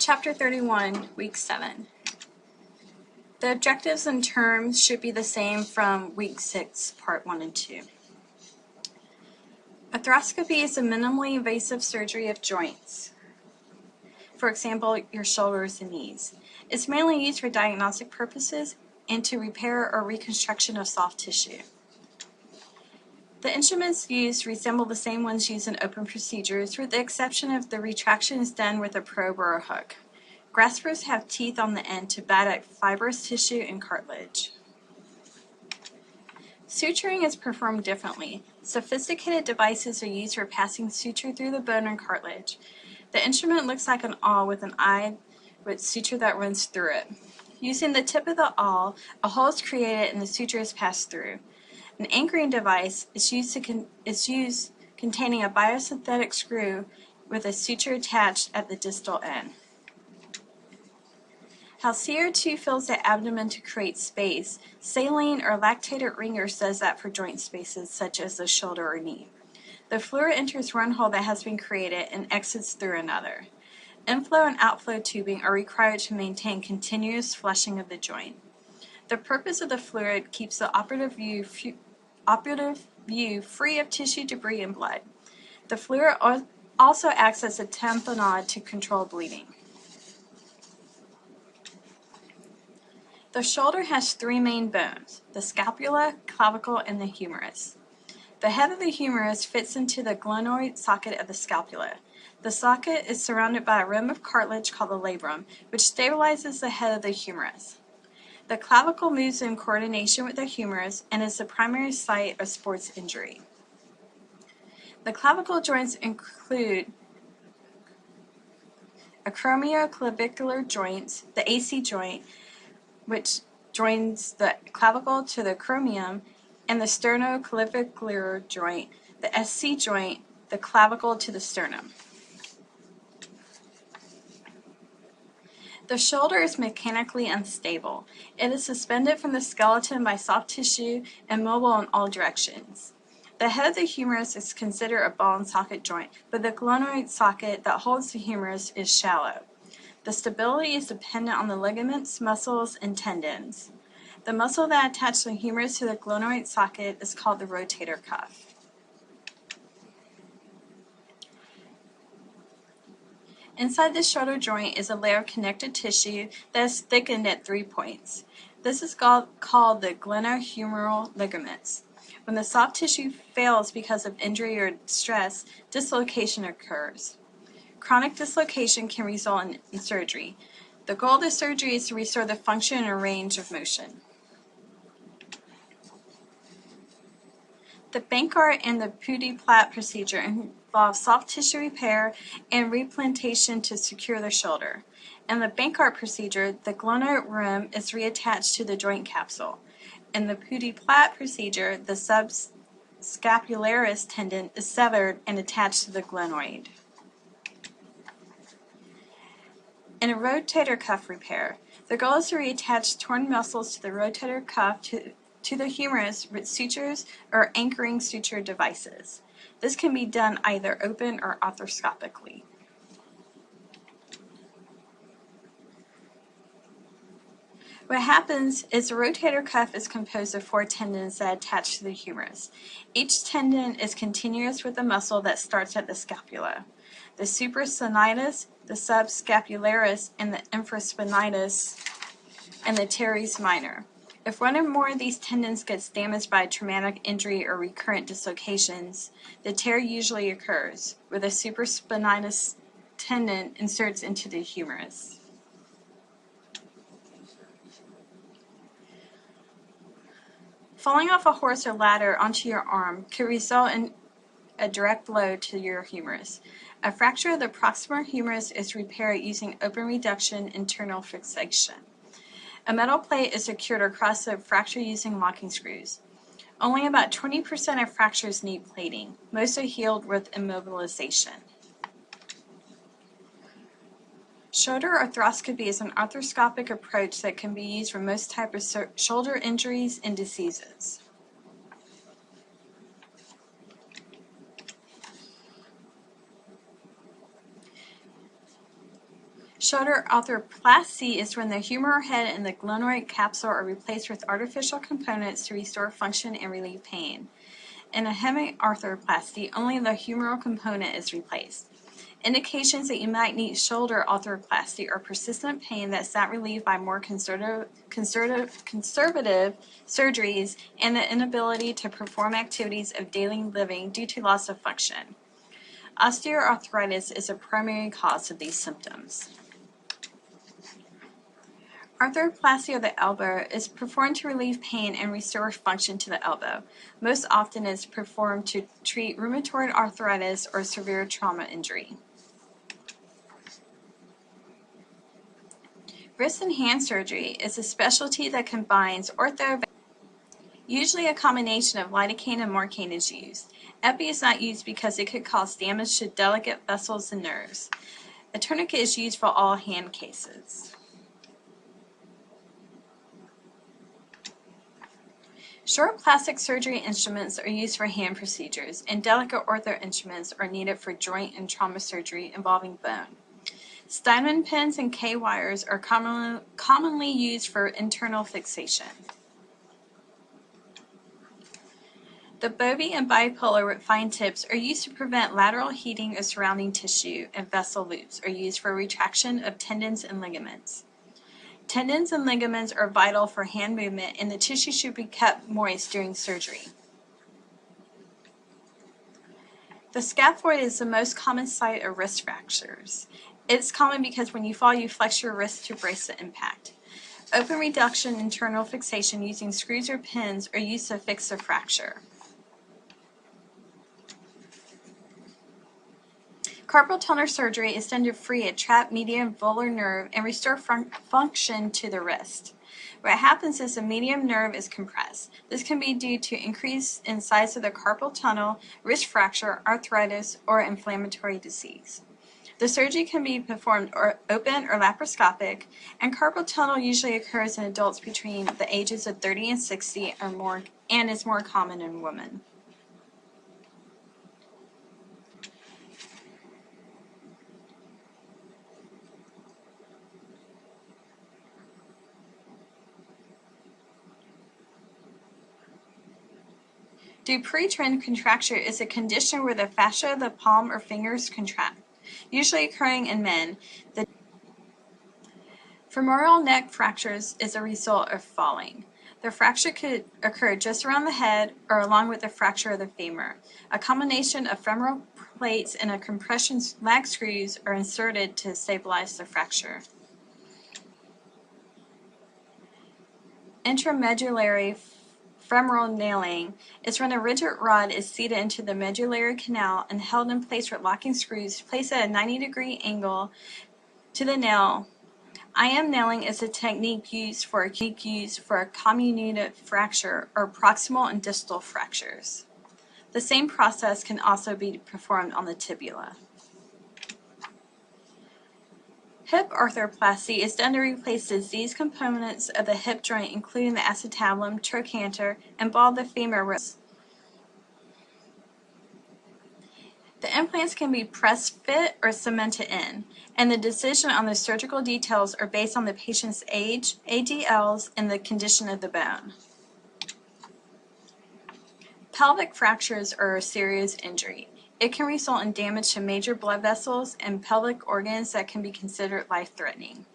Chapter 31, Week 7. The objectives and terms should be the same from Week 6, Part 1 and 2. Arthroscopy is a minimally invasive surgery of joints. For example, your shoulders and knees. It's mainly used for diagnostic purposes and to repair or reconstruction of soft tissue. The instruments used resemble the same ones used in open procedures, with the exception of the retraction is done with a probe or a hook. Graspers have teeth on the end to bite at fibrous tissue and cartilage. Suturing is performed differently. Sophisticated devices are used for passing suture through the bone and cartilage. The instrument looks like an awl with an eye with suture that runs through it. Using the tip of the awl, a hole is created and the suture is passed through. An anchoring device is used containing a biosynthetic screw with a suture attached at the distal end. How CO2 fills the abdomen to create space, saline or lactated ringers does that for joint spaces such as the shoulder or knee. The fluid enters one hole that has been created and exits through another. Inflow and outflow tubing are required to maintain continuous flushing of the joint. The purpose of the fluid keeps the operative view free of tissue debris and blood. The fluid also acts as a tamponade to control bleeding. The shoulder has three main bones: the scapula, clavicle, and the humerus. The head of the humerus fits into the glenoid socket of the scapula. The socket is surrounded by a rim of cartilage called the labrum, which stabilizes the head of the humerus. The clavicle moves in coordination with the humerus and is the primary site of sports injury. The clavicle joints include acromioclavicular joints, the AC joint, which joins the clavicle to the acromion, and the sternoclavicular joint, the SC joint, the clavicle to the sternum. The shoulder is mechanically unstable. It is suspended from the skeleton by soft tissue and mobile in all directions. The head of the humerus is considered a ball and socket joint, but the glenoid socket that holds the humerus is shallow. The stability is dependent on the ligaments, muscles, and tendons. The muscle that attaches the humerus to the glenoid socket is called the rotator cuff. Inside the shoulder joint is a layer of connective tissue that is thickened at 3 points. This is called the glenohumeral ligaments. When the soft tissue fails because of injury or stress, dislocation occurs. Chronic dislocation can result in surgery. The goal of the surgery is to restore the function and range of motion. The Bankart and the Pudi-Platt procedure involve soft tissue repair and replantation to secure the shoulder. In the Bankart procedure, the glenoid rim is reattached to the joint capsule. In the Pudi-Platt procedure, the subscapularis tendon is severed and attached to the glenoid. In a rotator cuff repair, the goal is to reattach torn muscles to the rotator cuff to the humerus with sutures or anchoring suture devices. This can be done either open or arthroscopically. What happens is the rotator cuff is composed of 4 tendons that attach to the humerus. Each tendon is continuous with the muscle that starts at the scapula. The supraspinatus, the subscapularis, and the infraspinatus, and the teres minor. If one or more of these tendons gets damaged by a traumatic injury or recurrent dislocations, the tear usually occurs, where the supraspinatus tendon inserts into the humerus. Falling off a horse or ladder onto your arm could result in a direct blow to your humerus. A fracture of the proximal humerus is repaired using open reduction internal fixation. A metal plate is secured across the fracture using locking screws. Only about 20% of fractures need plating. Most are healed with immobilization. Shoulder arthroscopy is an arthroscopic approach that can be used for most types of shoulder injuries and diseases. Shoulder arthroplasty is when the humeral head and the glenoid capsule are replaced with artificial components to restore function and relieve pain. In a hemiarthroplasty, only the humeral component is replaced. Indications that you might need shoulder arthroplasty are persistent pain that's not relieved by more conservative surgeries and the inability to perform activities of daily living due to loss of function. Osteoarthritis is a primary cause of these symptoms. Arthroplasty of the elbow is performed to relieve pain and restore function to the elbow. Most often it's performed to treat rheumatoid arthritis or severe trauma injury. Wrist and hand surgery is a specialty that combines ortho. Usually a combination of lidocaine and morphine is used. Epi is not used because it could cause damage to delicate vessels and nerves. A tourniquet is used for all hand cases. Short plastic surgery instruments are used for hand procedures, and delicate ortho instruments are needed for joint and trauma surgery involving bone. Steinmann pins and K-wires are commonly used for internal fixation. The Bovie and bipolar with fine tips are used to prevent lateral heating of surrounding tissue, and vessel loops are used for retraction of tendons and ligaments. Tendons and ligaments are vital for hand movement, and the tissue should be kept moist during surgery. The scaphoid is the most common site of wrist fractures. It's common because when you fall, you flex your wrist to brace the impact. Open reduction internal fixation using screws or pins are used to fix the fracture. Carpal tunnel surgery is done to free a trapped median volar nerve and restore function to the wrist. What happens is the median nerve is compressed. This can be due to increase in size of the carpal tunnel, wrist fracture, arthritis, or inflammatory disease. The surgery can be performed open or laparoscopic, and carpal tunnel usually occurs in adults between the ages of 30 and 60 or more, and is more common in women. Dupuytren contracture is a condition where the fascia of the palm or fingers contract, usually occurring in men. The femoral neck fractures is a result of falling. The fracture could occur just around the head or along with the fracture of the femur. A combination of femoral plates and a compression lag screws are inserted to stabilize the fracture. Intramedullary femoral nailing is when a rigid rod is seated into the medullary canal and held in place with locking screws placed at a 90-degree angle to the nail. IM nailing is a technique used for a comminuted fracture or proximal and distal fractures. The same process can also be performed on the tibia. Hip arthroplasty is done to replace diseased components of the hip joint, including the acetabulum, trochanter, and ball of the femur ribs. The implants can be press-fit or cemented in, and the decision on the surgical details are based on the patient's age, ADLs, and the condition of the bone. Pelvic fractures are a serious injury. It can result in damage to major blood vessels and pelvic organs that can be considered life-threatening.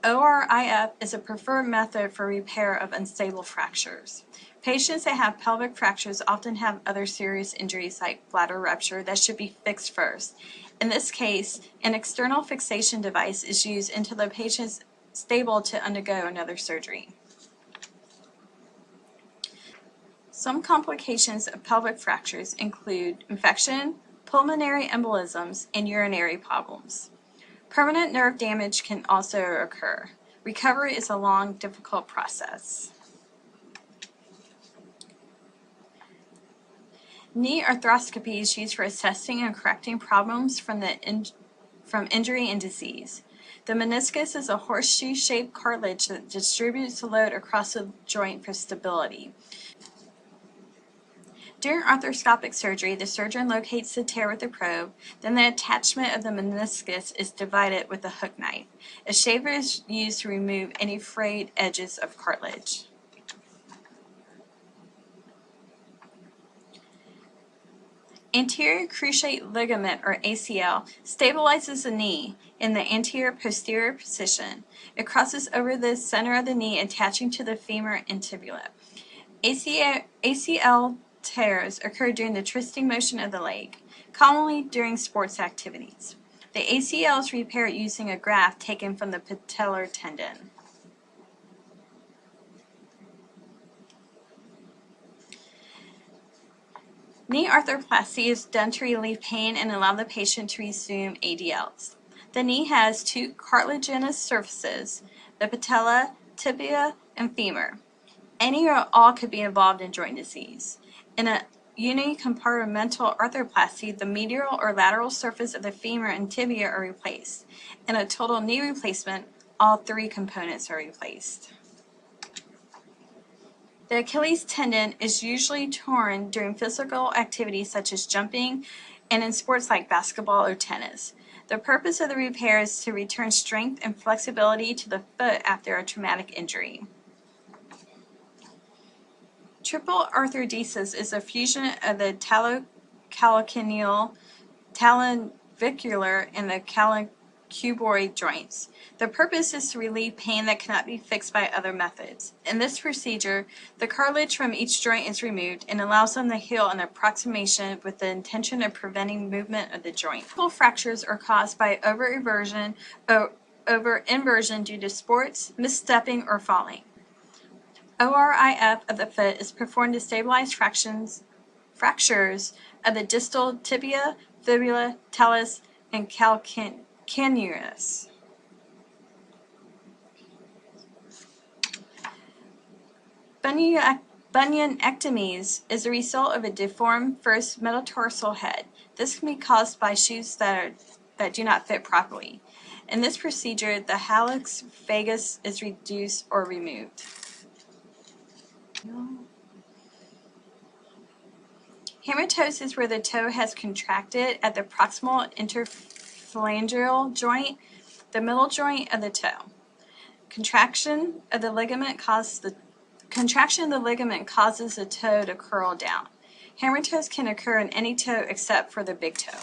ORIF is a preferred method for repair of unstable fractures. Patients that have pelvic fractures often have other serious injuries like bladder rupture that should be fixed first. In this case, an external fixation device is used until the patient is stable to undergo another surgery. Some complications of pelvic fractures include infection, pulmonary embolisms, and urinary problems. Permanent nerve damage can also occur. Recovery is a long, difficult process. Knee arthroscopy is used for assessing and correcting problems from injury and disease. The meniscus is a horseshoe-shaped cartilage that distributes the load across the joint for stability. During arthroscopic surgery, the surgeon locates the tear with a probe, then the attachment of the meniscus is divided with a hook knife. A shaver is used to remove any frayed edges of cartilage. Anterior cruciate ligament, or ACL, stabilizes the knee in the anterior-posterior position. It crosses over the center of the knee, attaching to the femur and tibia. ACL tears occur during the twisting motion of the leg, commonly during sports activities. The ACL is repaired using a graft taken from the patellar tendon. Knee arthroplasty is done to relieve pain and allow the patient to resume ADLs. The knee has two cartilaginous surfaces, the patella, tibia, and femur. Any or all could be involved in joint disease. In a unicompartmental arthroplasty, the medial or lateral surface of the femur and tibia are replaced. In a total knee replacement, all three components are replaced. The Achilles tendon is usually torn during physical activities such as jumping and in sports like basketball or tennis. The purpose of the repair is to return strength and flexibility to the foot after a traumatic injury. Triple arthrodesis is a fusion of the talocalcaneal, talonavicular, and the cuboid joints. The purpose is to relieve pain that cannot be fixed by other methods. In this procedure, the cartilage from each joint is removed and allows them to heal in approximation with the intention of preventing movement of the joint. Triple fractures are caused by over-inversion due to sports, misstepping, or falling. ORIF of the foot is performed to stabilize fractures of the distal tibia, fibula, talus, and calcaneus. Bunionectomies is the result of a deformed first metatarsal head. This can be caused by shoes that do not fit properly. In this procedure, the hallux valgus is reduced or removed. Hammertoes is where the toe has contracted at the proximal interphalangeal joint, the middle joint of the toe. Contraction of the ligament causes the toe to curl down. Hammertoes can occur in any toe except for the big toe.